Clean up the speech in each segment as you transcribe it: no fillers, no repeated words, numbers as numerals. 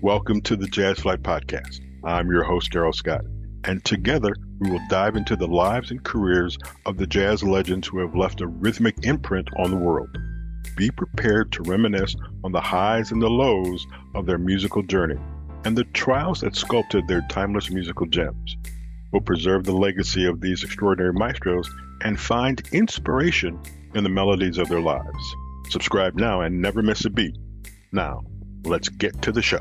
Welcome to the Jazz Flyte Podcast. I'm your host, Darrell Scott, and together we will dive into the lives and careers of the jazz legends who have left a rhythmic imprint on the world. Be prepared to reminisce on the highs and the lows of their musical journey and the trials that sculpted their timeless musical gems. We'll preserve the legacy of these extraordinary maestros and find inspiration in the melodies of their lives. Subscribe now and never miss a beat. Now, let's get to the show.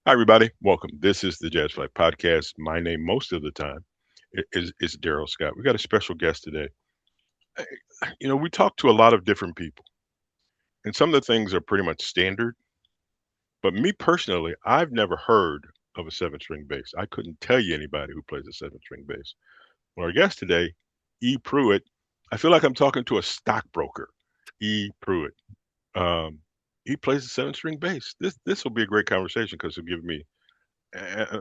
Hi, everybody. Welcome. This is the Jazz Flyte Podcast. My name most of the time is Darrell Scott. We got a special guest today. We talk to a lot of different people, and some of the things are pretty much standard. But me personally, I've never heard of a seven-string bass. I couldn't tell you anybody who plays a seven-string bass. Well, our guest today, E. Pruitt, I feel like I'm talking to a stockbroker. E. Pruitt. He plays a seven-string bass. This will be a great conversation because he'll give me,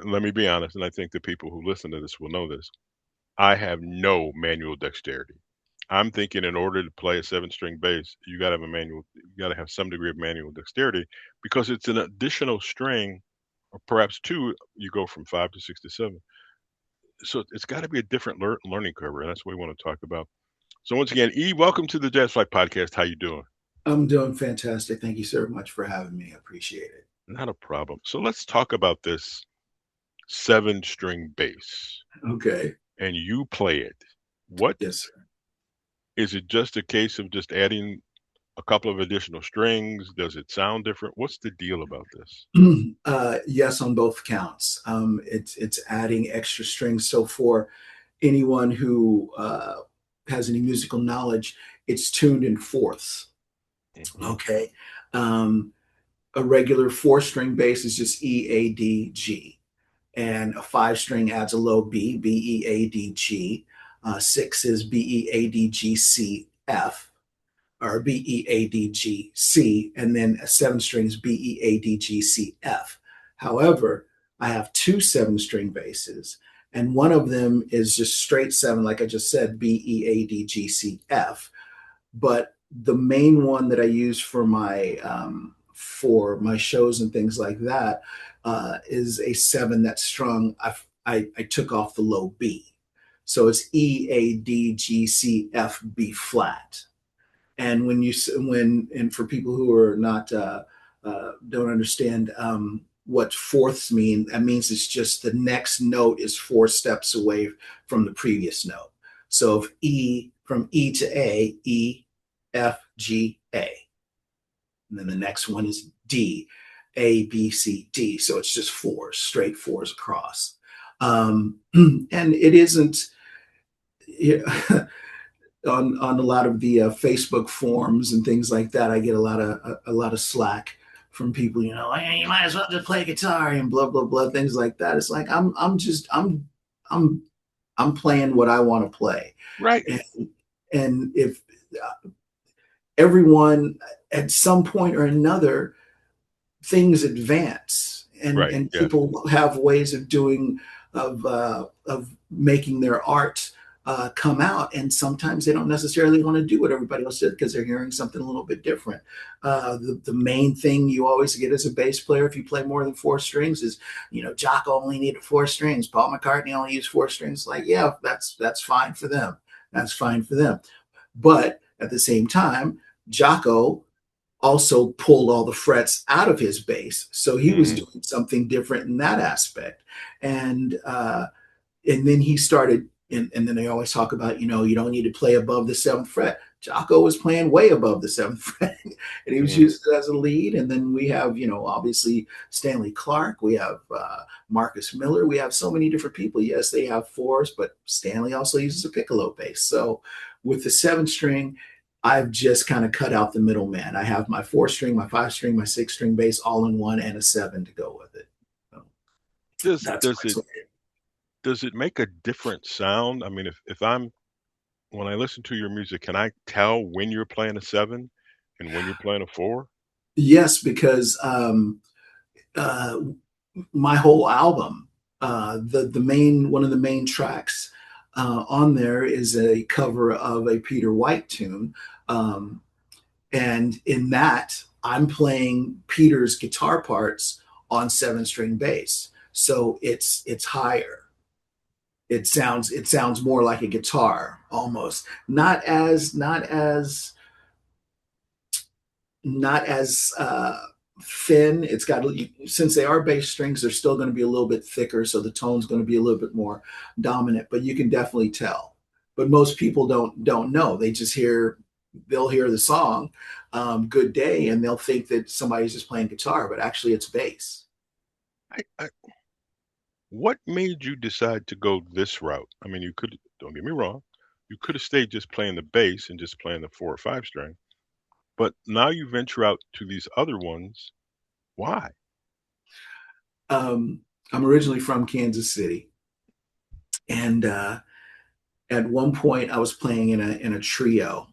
let me be honest, and I think the people who listen to this will know this. I have no manual dexterity. I'm thinking in order to play a seven-string bass, you got to have some degree of manual dexterity because it's an additional string, or perhaps two. You go from 5 to 6 to 7. So it's got to be a different learning curve, and that's what we want to talk about. So once again, E, welcome to the Jazz Flyte Podcast. How you doing? I'm doing fantastic. Thank you so much for having me. I appreciate it. Not a problem. So let's talk about this seven-string bass. Okay. And you play it. Yes, sir. Is it just a case of just adding a couple of additional strings? Does it sound different? What's the deal about this? Yes, on both counts. It's adding extra strings. So for anyone who has any musical knowledge, it's tuned in fourths. Mm-hmm. Okay. A regular 4-string bass is just E, A, D, G. And a 5-string adds a low B, B, E, A, D, G. 6 is B, E, A, D, G, C, F, or B, E, A, D, G, C. And then a 7-string is B, E, A, D, G, C, F. However, I have 2 7-string basses, and one of them is just straight 7, like I just said, B, E, A, D, G, C, F. But the main one that I use for my shows and things like that is a 7 that's strung. I took off the low B, so it's E, A, D, G, C, F, B flat. And and for people who are not don't understand what fourths mean, that means it's just the next note is 4 steps away from the previous note. So if E, from E to A, E, F, G, A. And then the next one is D, A, B, C, D. So it's just 4, straight 4s across. And it isn't on a lot of the Facebook forums and things like that. I get a lot of slack from people, hey, you might as well just play guitar and blah, blah, blah, things like that. It's like, I'm playing what I want to play. Right. And if everyone at some point or another, things advance, and people have ways of making their art come out, and sometimes they don't necessarily want to do what everybody else did because they're hearing something a little bit different. The main thing you always get as a bass player, if you play more than 4 strings, is Jocko only needed 4 strings, Paul McCartney only used 4 strings. Like, yeah, that's fine for them. That's fine for them. But at the same time, Jocko also pulled all the frets out of his bass, so he was doing something different in that aspect. And then he started, and then they always talk about, you don't need to play above the 7th fret. Jocko was playing way above the 7th fret, and he was using it as a lead. And then we have, obviously Stanley Clarke, we have Marcus Miller, we have so many different people. Yes, they have 4s, but Stanley also uses a piccolo bass. So with the 7-string, I've just kind of cut out the middleman. I have my 4 string, my 5 string, my 6 string bass all in one, and a 7 to go with it. So Does that's does my it selection. does it make a different sound? I mean, if I'm when I listen to your music, can I tell when you're playing a 7 and when you're playing a 4? Yes, because uh, my whole album, the main one of the main tracks on there is a cover of a Peter White tune, um, and in that I'm playing Peter's guitar parts on 7 string bass, so it's higher. It sounds more like a guitar almost, not as thin. It's got, since they are bass strings, they're still going to be a little bit thicker, so the tone's going to be a little bit more dominant. But you can definitely tell. But most people don't know. They'll hear the song "Good Day" and they'll think that somebody's just playing guitar, but actually it's bass. I What made you decide to go this route? I mean, you could, don't get me wrong, you could have stayed just playing the bass and just playing the 4 or 5 string, but now you venture out to these other ones. Why? Um, I'm originally from Kansas City, and at one point I was playing in a trio.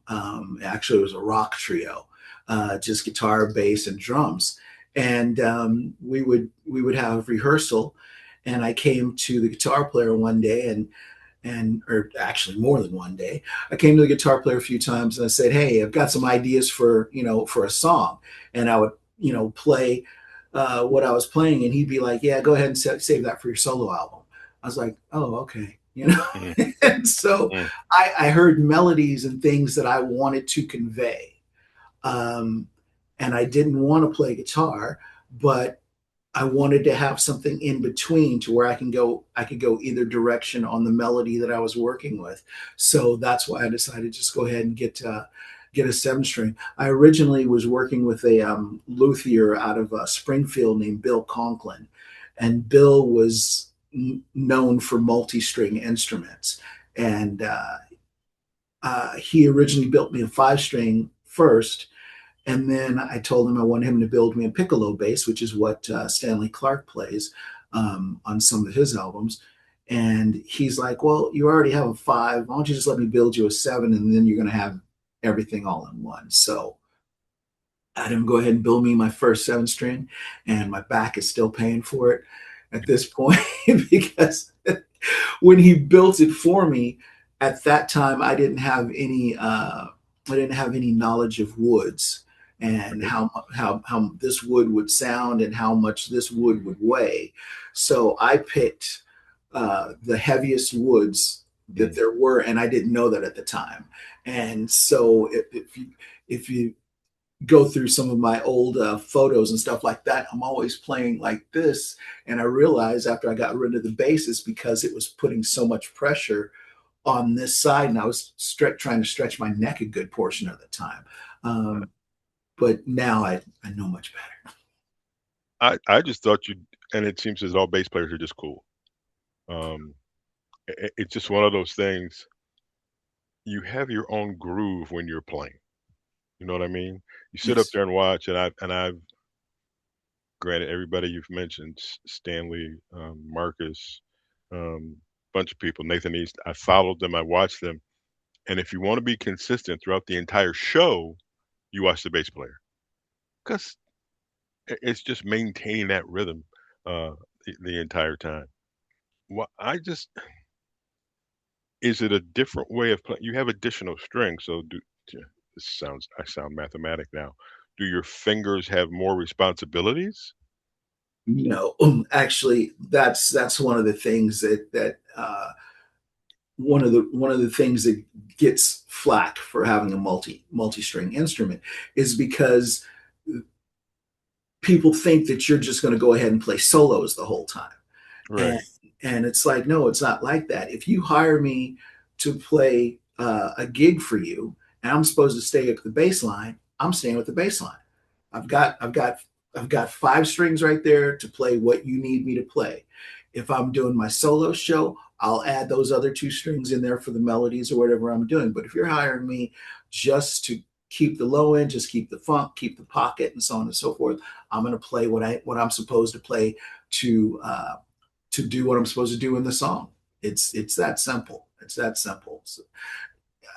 Actually, it was a rock trio, just guitar, bass, and drums. And we would have rehearsal, and I came to the guitar player one day, and or actually more than one day. I came to the guitar player a few times, and I said, "Hey, I've got some ideas for a song," and I would play what I was playing, and he'd be like, "Yeah, go ahead and save that for your solo album." I was like, "Oh, okay." Mm, And so mm, I heard melodies and things that I wanted to convey. Um, and I didn't want to play guitar, but I wanted to have something in between to where I could go either direction on the melody that I was working with. So that's why I decided to just go ahead and get a 7 string. I originally was working with a luthier out of Springfield named Bill Conklin, and Bill was known for multi-string instruments. And he originally built me a 5 string first, and then I told him I wanted him to build me a piccolo bass, which is what Stanley Clarke plays on some of his albums. And he's like, "Well, you already have a 5. Why don't you just let me build you a 7, and then you're going to have everything all in one?" So I had him go ahead and build me my first 7 string, and my back is still paying for it at this point because when he built it for me, at that time I didn't have any knowledge of woods and right. how this wood would sound and how much this wood would weigh. So I picked the heaviest woods that Mm. there were, and I didn't know that at the time. And so if you go through some of my old photos and stuff like that, I'm always playing like this. And I realized after I got rid of the bass, because it was putting so much pressure on this side, and I was trying to stretch my neck a good portion of the time. Uh, Um, but now I know much better. I just thought you, and it seems as all bass players are just cool. Um, it's just one of those things. You have your own groove when you're playing. You know what I mean? You sit up Yes. there and watch, and I've granted everybody you've mentioned, Stanley, Marcus, bunch of people, Nathan East. I followed them, I watched them, and if you want to be consistent throughout the entire show, you watch the bass player because it's just maintaining that rhythm the entire time. Well, I just is it a different way of playing? You have additional strings, so yeah, I sound mathematic now. Do your fingers have more responsibilities? Actually, that's one of the things that one of the things that gets flack for having a multi-string instrument is because people think that you're just going to go ahead and play solos the whole time. and Right. and it's like, no, it's not like that. If you hire me to play a gig for you and I'm supposed to stay at the bass line, I'm staying with the bass line. I've got 5 strings right there to play what you need me to play. If I'm doing my solo show, I'll add those other two strings in there for the melodies or whatever I'm doing. But if you're hiring me just to keep the low end, just keep the funk, keep the pocket, and so on and so forth, I'm going to play what I'm supposed to play to do what I'm supposed to do in the song. It's that simple. It's that simple. So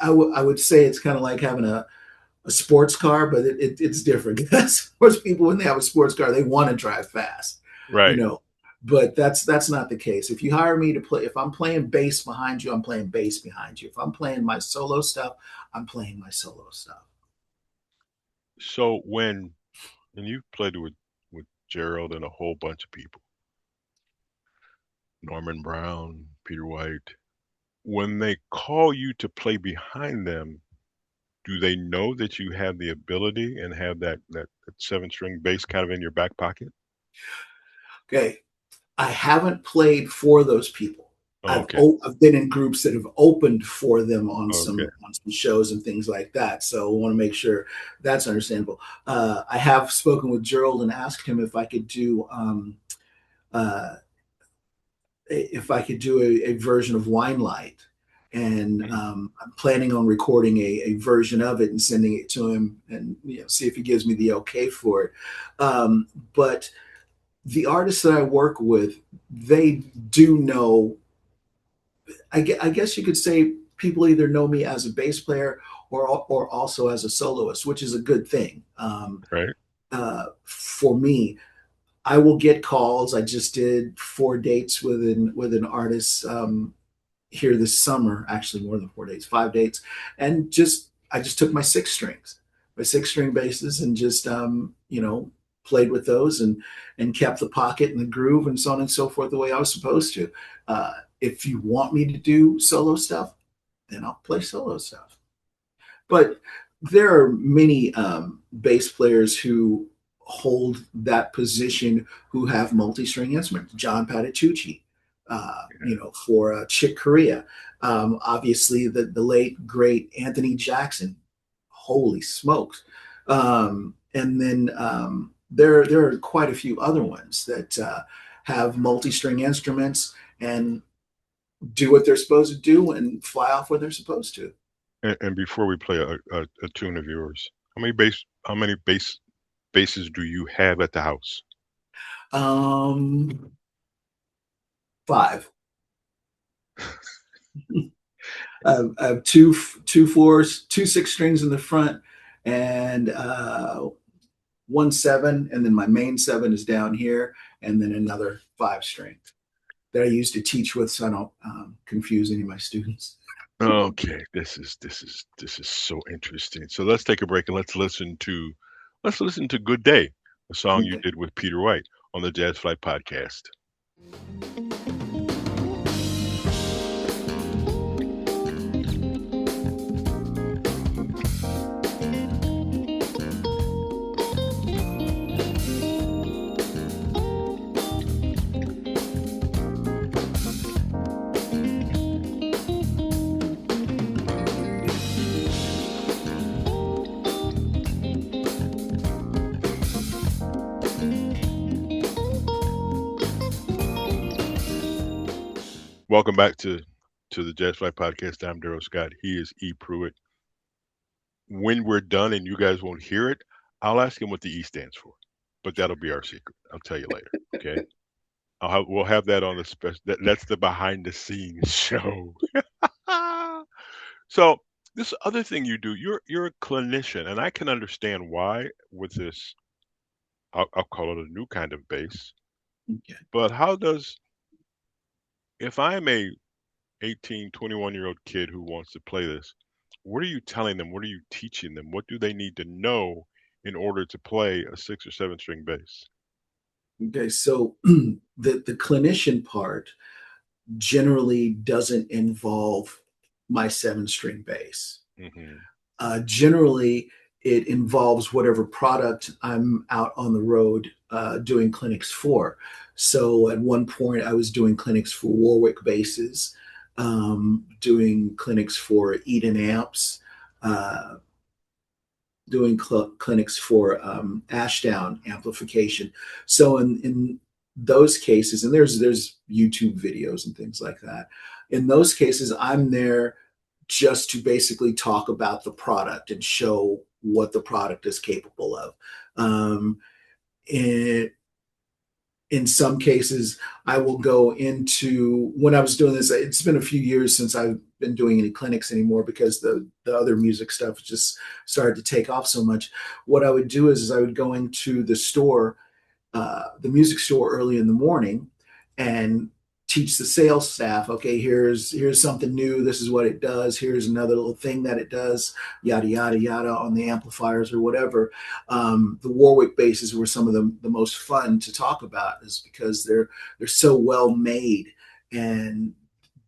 I would say it's kind of like having a sports car, but it's different. Sports people, when they have a sports car, they want to drive fast, you Right. know. But that's not the case. If you hire me to play, if I'm playing bass behind you, I'm playing bass behind you. If I'm playing my solo stuff, I'm playing my solo stuff. So and you've played with Gerald and a whole bunch of people, Norman Brown, Peter White. When they call you to play behind them, do they know that you have the ability and have that seven string bass kind of in your back pocket? Okay, I haven't played for those people. Okay. I've been in groups that have opened for them Okay. on some shows and things like that. So I want to make sure that's understandable. I have spoken with Gerald and asked him uh, if I could do a version of Wine Light, and Mhm. I'm planning on recording a version of it and sending it to him, and see if he gives me the okay for it. But the artists that I work with, they do know. I guess you could say people either know me as a bass player or also as a soloist, which is a good thing Right. for me. I will get calls. I just did 4 dates with an artist here this summer, actually more than 4 dates, 5 dates, and I just took my 6 string basses, and just played with those and kept the pocket and the groove and so on and so forth the way I was supposed to. If you want me to do solo stuff, then I'll play solo stuff. But there are many bass players who hold that position who have multi-string instruments. John Patitucci, for Chick Corea. Obviously, the late great Anthony Jackson. Holy smokes! And then there are quite a few other ones that have multi-string instruments and do what they're supposed to do and fly off where they're supposed to. And before we play a tune of yours, how many basses do you have at the house? Um, 5. I have two fours, 2 6 strings in the front, and 1 7, and then my main 7 is down here, and then another 5 string that I use to teach with, so I don't confuse any of my students. Okay, this is so interesting. So let's take a break and let's listen to Good Day, a song you Okay. did with Peter White on the Jazz Flight Podcast. Welcome back to the Jazz Flight Podcast. I'm Darrell Scott. He is E. Pruitt. When we're done and you guys won't hear it, I'll ask him what the E stands for, but that'll be our secret. I'll tell you later. Okay. We'll have that on the special. That's the behind the scenes show. So this other thing you do, you're a clinician, and I can understand why with this. I'll call it a new kind of bass. Okay. But if I'm a 18, 21-year-old kid who wants to play this, what are you telling them? What are you teaching them? What do they need to know in order to play a 6 or 7 string bass? Okay. So the clinician part generally doesn't involve my 7 string bass. Hmm. Generally, it involves whatever product I'm out on the road doing clinics for. So at one point, I was doing clinics for Warwick basses, doing clinics for Eden amps, uh, doing clinics for Ashdown amplification. So in those cases, and there's YouTube videos and things like that. In those cases, I'm there just to basically talk about the product and show what the product is capable of. Um, in, in some cases, I will go into, when I was doing this, it's been a few years since I've been doing any clinics anymore because the other music stuff just started to take off so much. What I would do is I would go into the store, the music store early in the morning, and teach the sales staff, okay, here's something new, this is what it does, here's another little thing that it does, yada yada yada, on the amplifiers or whatever. The Warwick basses were some of the most fun to talk about, is because they're so well made, and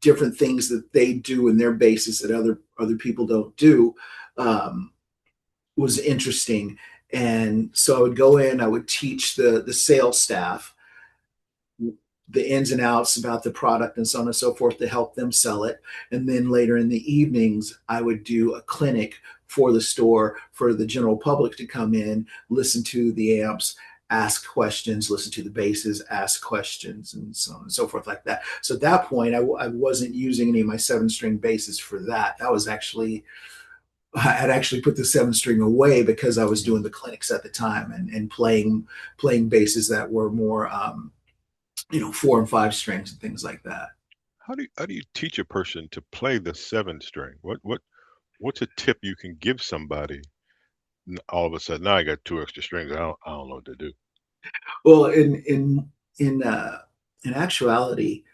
different things that they do in their basses that other people don't do, was interesting. And so I would go in, I would teach the sales staff the ins and outs about the product and so on and so forth to help them sell it. And then later in the evenings, I would do a clinic for the store for the general public to come in, listen to the amps, ask questions, listen to the basses, ask questions, and so on and so forth like that. So at that point, I wasn't using any of my 7-string basses for that. That was actually, I had actually put the 7-string away because I was doing the clinics at the time, and playing basses that were more 4 and 5 strings and things like that. How do you teach a person to play the 7 string? What's a tip you can give somebody? All of a sudden, now I got 2 extra strings. I don't know what to do. Well, in actuality,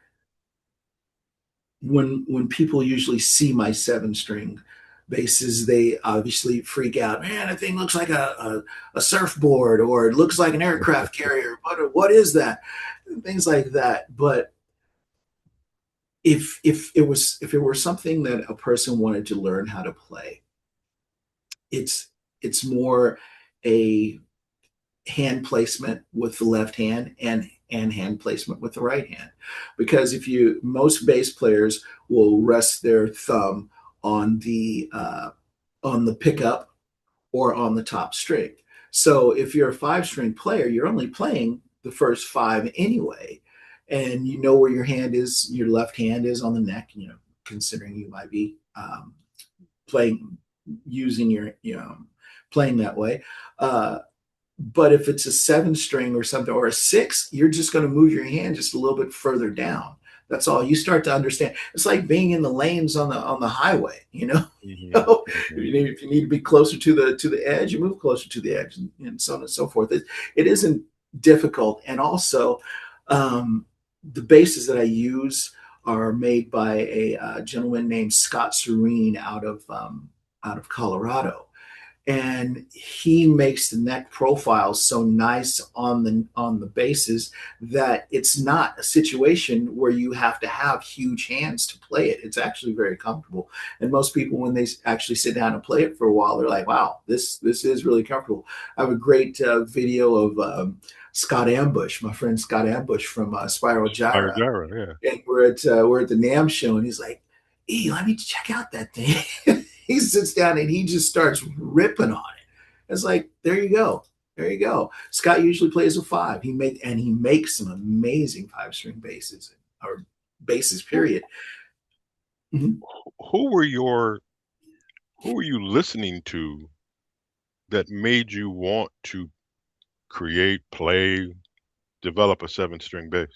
when people usually see my 7-string basses, they obviously freak out. Man, that thing looks like a surfboard, or it looks like an aircraft carrier. What is that? Things like that. But if it were something that a person wanted to learn how to play, it's more a hand placement with the left hand, and hand placement with the right hand. Because if you most bass players will rest their thumb on the pickup or on the top string. So if you're a 5-string player, you're only playing the first 5 anyway, and you know where your hand is, your left hand is on the neck, considering you might be playing using your, playing that way. But if it's a 7-string or something, or a 6, you're just going to move your hand just a little bit further down. That's all. You start to understand. It's like being in the lanes on the highway. Hmm. Hmm. If you need to be closer to the edge, you move closer to the edge, and so on and so forth. It isn't difficult. And also, the basses that I use are made by a gentleman named Scott Serene out of Colorado, and he makes the neck profile so nice on the basses that it's not a situation where you have to have huge hands to play it. It's actually very comfortable, and most people, when they actually sit down and play it for a while, they're like, wow, this is really comfortable. I have a great video of Scott Ambush, my friend Scott Ambush from Spiral Gyra, Pyrogyra, yeah. and we're at the NAMM show, and he's like, "Hey, let me check out that thing." He sits down and he just starts ripping on it. It's like, there you go. There you go. Scott usually plays a 5. He makes some amazing 5-string basses, or basses, period. Mhm. Who were your who were you listening to that made you want to create, play, develop a 7-string bass?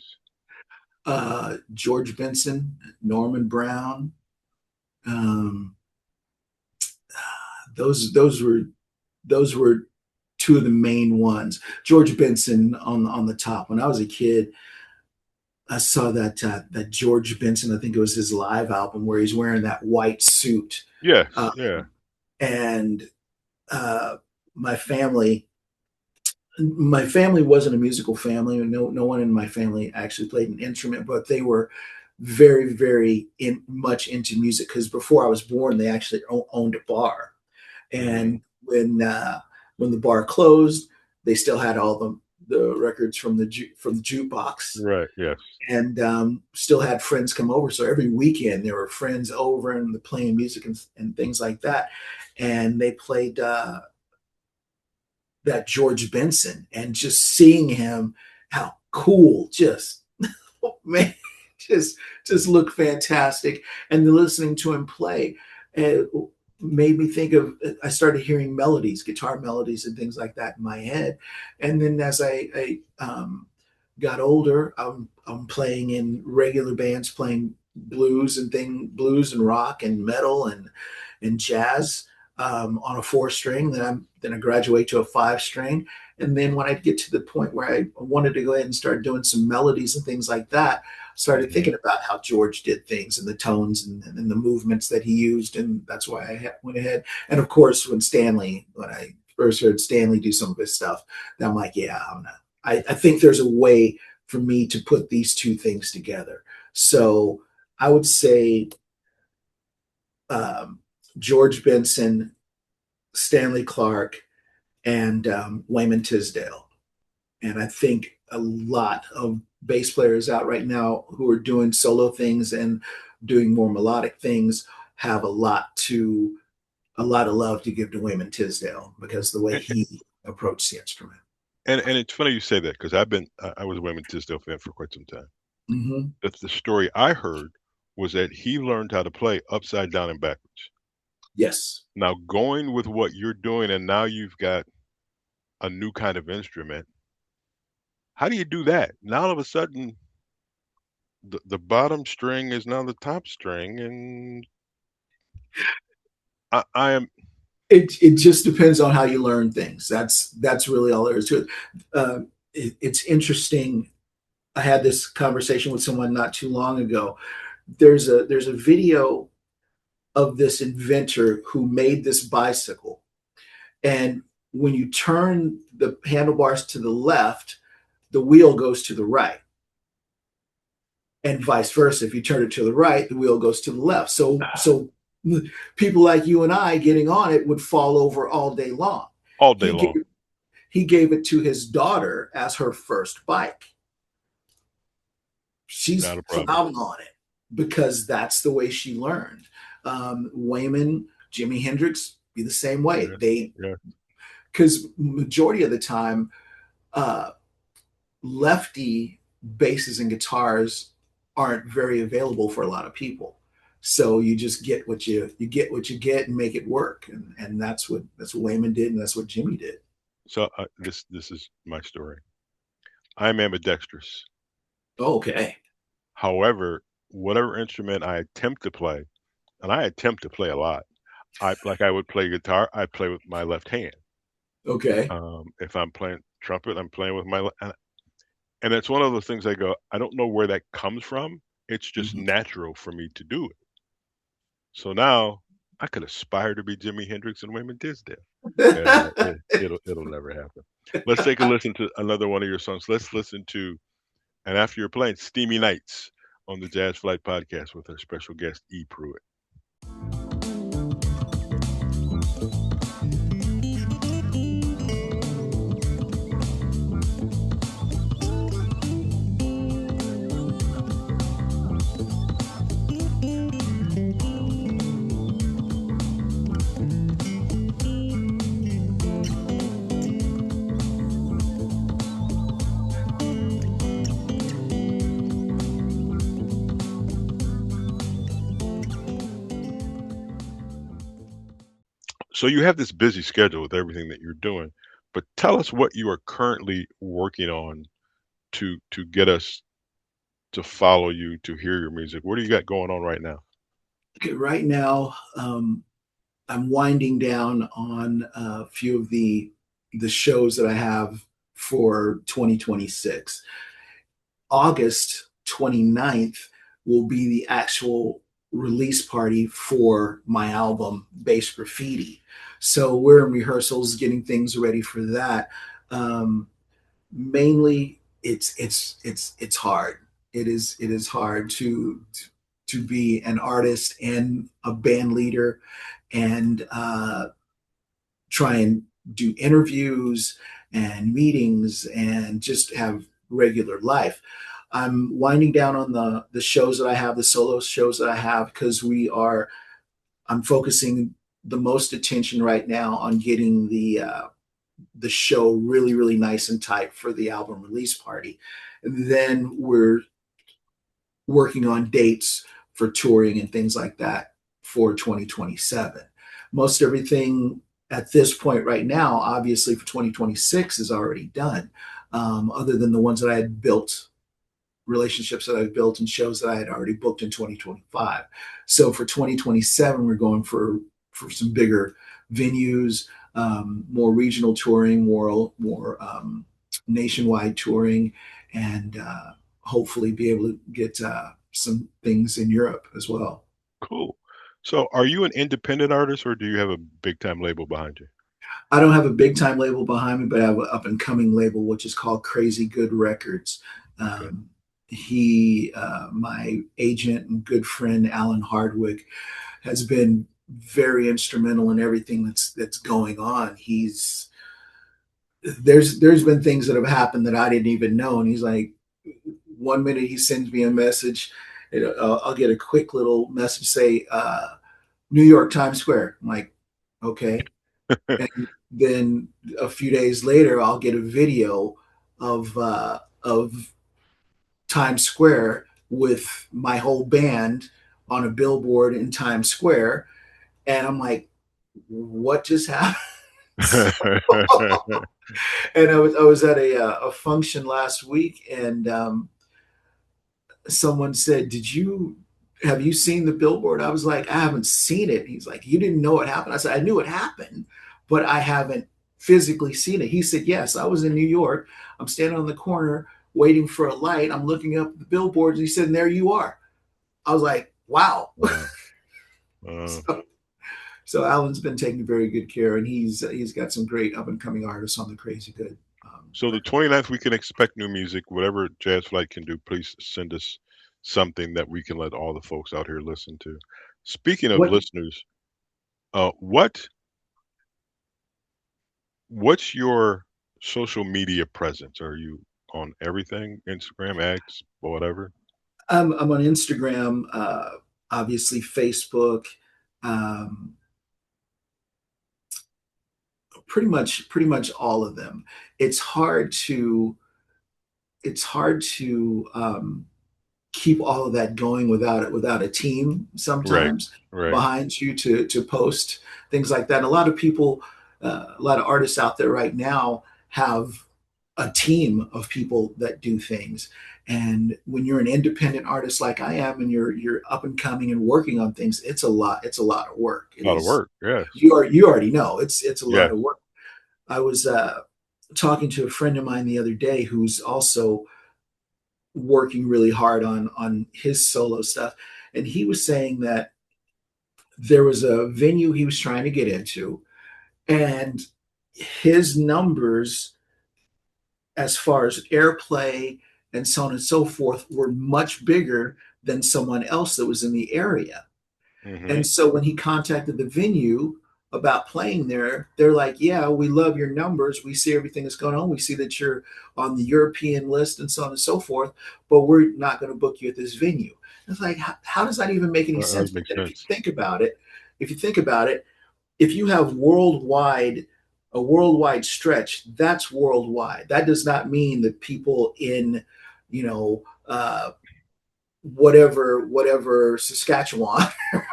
George Benson, Norman Brown. Um, those were two of the main ones. George Benson on the top. When I was a kid, I saw that George Benson. I think it was his live album where he's wearing that white suit, Yes, uh, yeah. and uh, my family. My family wasn't a musical family. No one in my family actually played an instrument, but they were very, very much into music, because before I was born, they actually owned a bar. Hmm. And when the bar closed, they still had all the records from the jukebox, Right, yes. and still had friends come over. So every weekend there were friends over, and the playing music and things like that. And they played that George Benson, and just seeing him, how cool, just, oh, man, just look fantastic. And then listening to him play made me think of, I started hearing melodies, guitar melodies and things like that in my head. And then as I got older, I'm playing in regular bands, playing blues and rock and metal and jazz on a 4 string. Then I graduate to a 5 string, and then when I get to the point where I wanted to go ahead and start doing some melodies and things like that, started Mhm. thinking about how George did things and the tones and the movements that he used, and that's why I went ahead. And of course, when I first heard Stanley do some of his stuff, I'm like, yeah, I think there's a way for me to put these two things together. So I would say um, George Benson, Stanley Clarke, and Wayman Tisdale. And I think a lot of bass players out right now who are doing solo things and doing more melodic things have a lot of love to give to Wayman Tisdale because the way And, he approached the instrument. and it's funny you say that because I was a Wayman Tisdale fan for quite some time. Mm-hmm. That's the story I heard was that he learned how to play upside down and backwards. Yes. Now going with what you're doing, and now you've got a new kind of instrument. How do you do that? Now all of a sudden, the bottom string is now the top string, and I am It just depends on how you learn things. That's really all there is to it. It's interesting. I had this conversation with someone not too long ago. There's a video of this inventor who made this bicycle, and when you turn the handlebars to the left, the wheel goes to the right, and vice versa. If you turn it to the right, the wheel goes to the left. So people like you and I getting on it would fall over all day long. all day He long. gave he gave it to his daughter as her first bike. Not She's a problem. phenomenal on it because that's the way she learned. Wayman, Jimi Hendrix, be the same way. Yeah, They yeah. because majority of the time, uh, lefty basses and guitars aren't very available for a lot of people. So you just get what you get what you get and make it work, and that's what Wayman did, and that's what Jimmy did. So this is my story. I'm ambidextrous. Okay, However, whatever instrument I attempt to play, and I attempt to play a lot. I would play guitar, I play with my left hand. okay. If I'm playing trumpet, I'm playing with my and it's one of those things I go, I don't know where that comes from. It's just Mhm. natural for me to do it. So now I could aspire to be Jimi Hendrix and Wayman Tisdale. It'll never happen. Let's take a listen to another one of your songs. Let's listen to and after you're playing Steamy Nights on the Jazz Flight Podcast with our special guest E. Pruitt. So you have this busy schedule with everything that you're doing, but tell us what you are currently working on to get us to follow you, to hear your music. What do you got going on right now? Okay, right now, I'm winding down on a few of the shows that I have for 2026. August 29th will be the actual release party for my album Bass Graffiti. So we're in rehearsals, getting things ready for that. Um, Mainly, it's hard. It is hard to be an artist and a band leader and try and do interviews and meetings and just have regular life. I'm winding down on the shows that I have, the solo shows that I have, because I'm focusing the most attention right now on getting the show really, really nice and tight for the album release party. And then working on dates for touring and things like that for 2027. Most everything at this point right now, obviously for 2026, is already done, other than the ones that I had built, relationships that I built, and shows that I had already booked in 2025. So for 2027, we're going for some bigger venues, more regional touring, more nationwide touring, and hopefully be able to get some things in Europe as well. Cool. So, are you an independent artist, or do you have a big time label behind you? I don't have a big time label behind me, but I have an up and coming label, which is called Crazy Good Records. Okay. My agent and good friend Alan Hardwick, has been very instrumental in everything that's going on. There's been things that have happened that I didn't even know, and he's like, one minute he sends me a message, I'll get a quick little message say, New York Times Square. I'm like, okay. And then a few days later, I'll get a video of Times Square with my whole band on a billboard in Times Square, and I'm like, what just happened? So, and I was at a function last week, and someone said, "Did you have you seen the billboard?" I was like, "I haven't seen it." He's like, "You didn't know what happened?" I said, "I knew it happened, but I haven't physically seen it." He said, "Yes, I was in New York. I'm standing on the corner waiting for a light. I'm looking up the billboards." And he said, "And there you are." I was like, "Wow." Wow. Uh, so, so Alan's been taking very good care, and he's got some great up and coming artists on the Crazy Good so the record. 29th, we can expect new music. Whatever Jazz Flight can do, please send us something that we can let all the folks out here listen to. Speaking of What listeners, uh, what what's your social media presence? Are you on everything? Instagram, X, whatever? I'm on Instagram, obviously Facebook, um, pretty much all of them. It's hard to it's hard to keep all of that going without a team Right, sometimes right. behind you to post things like that. And a lot of people, a lot of artists out there right now have a team of people that do things. And when you're an independent artist like I am, and you're up and coming and working on things, it's a lot. It's a lot of work. It A lot of is. work. Yes. You already know it's a lot Yes. of work. I was talking to a friend of mine the other day who's also working really hard on his solo stuff, and he was saying that there was a venue he was trying to get into, and his numbers as far as airplay and so on and so forth were much bigger than someone else that was in the area. Hmm. And so when he contacted the venue about playing there, they're like, "Yeah, we love your numbers. We see everything that's going on. We see that you're on the European list and so on and so forth, but we're not going to book you at this venue." It's like, how does that even make any sense? That But makes then if you sense. think about it, if you think about it, if you have a worldwide stretch, that's worldwide. That does not mean that people in, you know, whatever Saskatchewan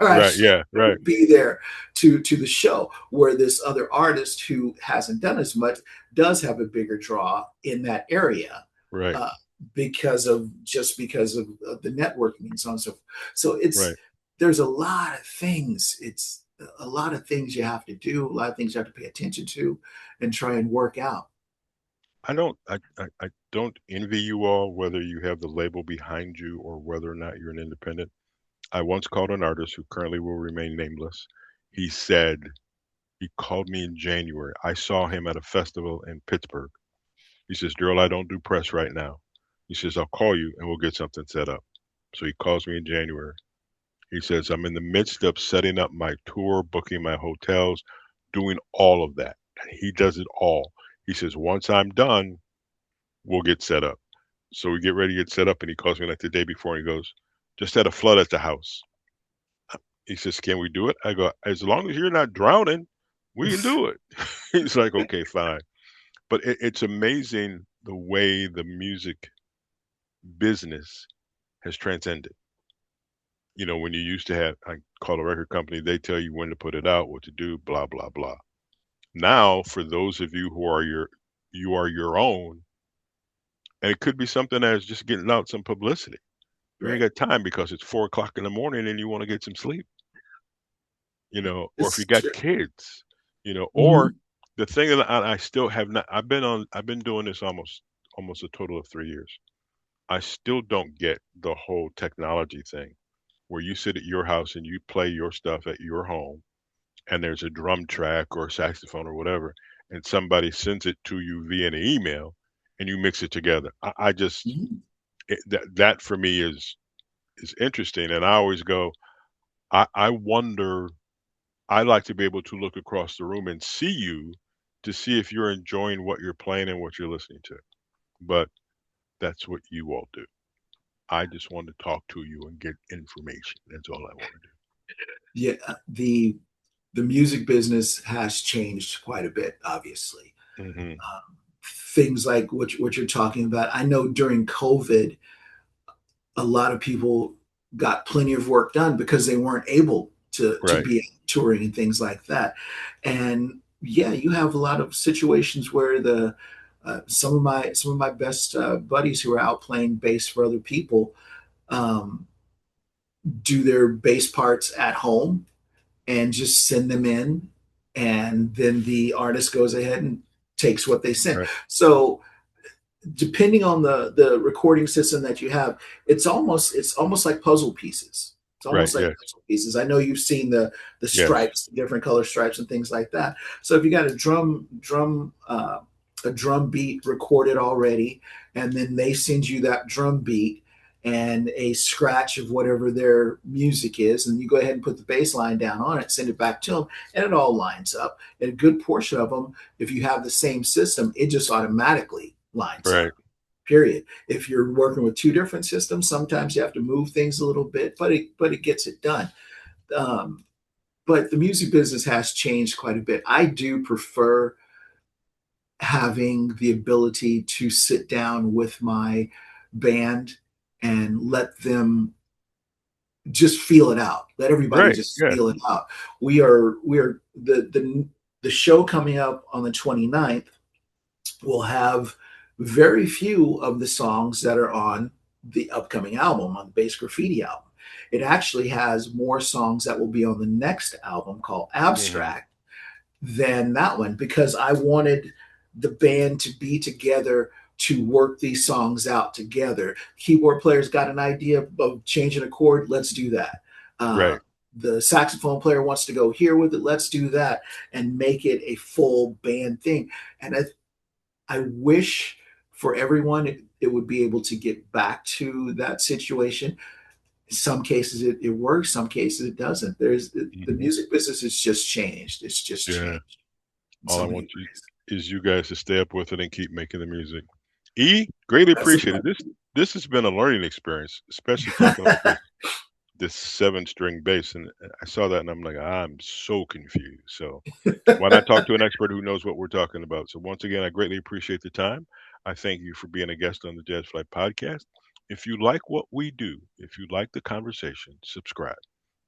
Right. Yeah. Right. would be there to the show, where this other artist who hasn't done as much does have a bigger draw in that area, Right. uh, because of the networking and so on and so forth. So Right. there's a lot of things. It's a lot of things you have to do, a lot of things you have to pay attention to and try and work out. I don't envy you all whether you have the label behind you or whether or not you're an independent. I once called an artist who currently will remain nameless. He said he called me in January. I saw him at a festival in Pittsburgh. He says, Darrell, I don't do press right now. He says, I'll call you and we'll get something set up. So he calls me in January. He says, I'm in the midst of setting up my tour, booking my hotels, doing all of that. He does it all. He says, once I'm done, we'll get set up. So we get ready to get set up, and he calls me like the day before, and he goes, just had a flood at the house. He says, can we do it? I go, as long as you're not drowning, we can do it. He's like, okay, fine. But it's amazing the way the music business has transcended. When you used to have, I call a record company, they tell you when to put it out, what to do, blah, blah, blah. Now, for those of you who are you are your own, and it could be something as just getting out some publicity. You ain't Right. got time because it's 4 o'clock in the morning and you want to get some sleep, or if you It's got true. kids, or Mhm. the thing that I still have not, I've been doing this almost a total of 3 years. I still don't get the whole technology thing where you sit at your house and you play your stuff at your home and there's a drum track or a saxophone or whatever, and somebody sends it to you via an email and you mix it together. I just Mhm. that for me is interesting, and I always go, I wonder. I like to be able to look across the room and see you to see if you're enjoying what you're playing and what you're listening to. But that's what you all do. I just want to talk to you and get information. That's all I want to Yeah, the music business has changed quite a bit, obviously. do. Things like what you're talking about. I know during COVID, a lot of people got plenty of work done because they weren't able to Right, be touring and things like that. And yeah, you have a lot of situations where the some of my best buddies who are out playing bass for other people um, do their bass parts at home and just send them in, and then the artist goes ahead and takes what they sent. right, So depending on the recording system that you have, it's almost like puzzle pieces. It's right. almost like Yes, puzzle pieces. I know you've seen the yes, stripes, the different color stripes and things like that. So if you got a drum beat recorded already, and then they send you that drum beat and a scratch of whatever their music is, and you go ahead and put the bass line down on it, send it back to them, and it all lines up. And a good portion of them, if you have the same system, it just automatically lines right. up. Period. If you're working with two different systems, sometimes you have to move things a little bit, but it gets it done. Um, but the music business has changed quite a bit. I do prefer having the ability to sit down with my band and let them just feel it out. Let everybody Right. just Yeah. feel it out. We are the show coming up on the 29th will have very few of the songs that are on the upcoming album, on the Bass Graffiti album. It actually has more songs that will be on the next album called Hmm. Abstract than that one, because I wanted the band to be together to work these songs out together. Keyboard players got an idea of changing a chord, let's do that. Uh, Right. the saxophone player wants to go here with it, let's do that, and make it a full band thing. And I wish for everyone it would be able to get back to that situation. In some cases it works, some cases it doesn't. The Hmm. music business has just changed. It's just Yeah. changed in All I so many want you ways. is you guys to stay up with it and keep making the music. Greatly That's a appreciated. This has been a learning experience, especially talking about this 7 string bass. And I saw that and I'm like, I'm so confused. So why not talk to an expert who knows what we're talking about? So once again, I greatly appreciate the time. I thank you for being a guest on the Jazz Flight Podcast. If you like what we do, if you like the conversation, subscribe.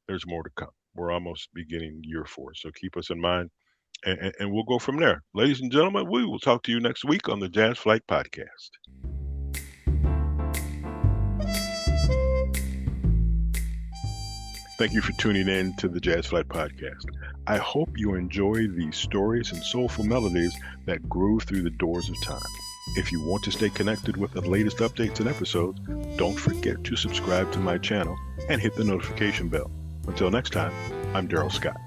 There's more to come. We're almost beginning year 4, so keep us in mind, and we'll go from there. Ladies and gentlemen, we will talk to you next week on the Jazz Flight Podcast. Thank you for tuning in to the Jazz Flight Podcast. I hope you enjoy these stories and soulful melodies that grew through the doors of time. If you want to stay connected with the latest updates and episodes, don't forget to subscribe to my channel and hit the notification bell. Until next time, I'm Darrell Scott.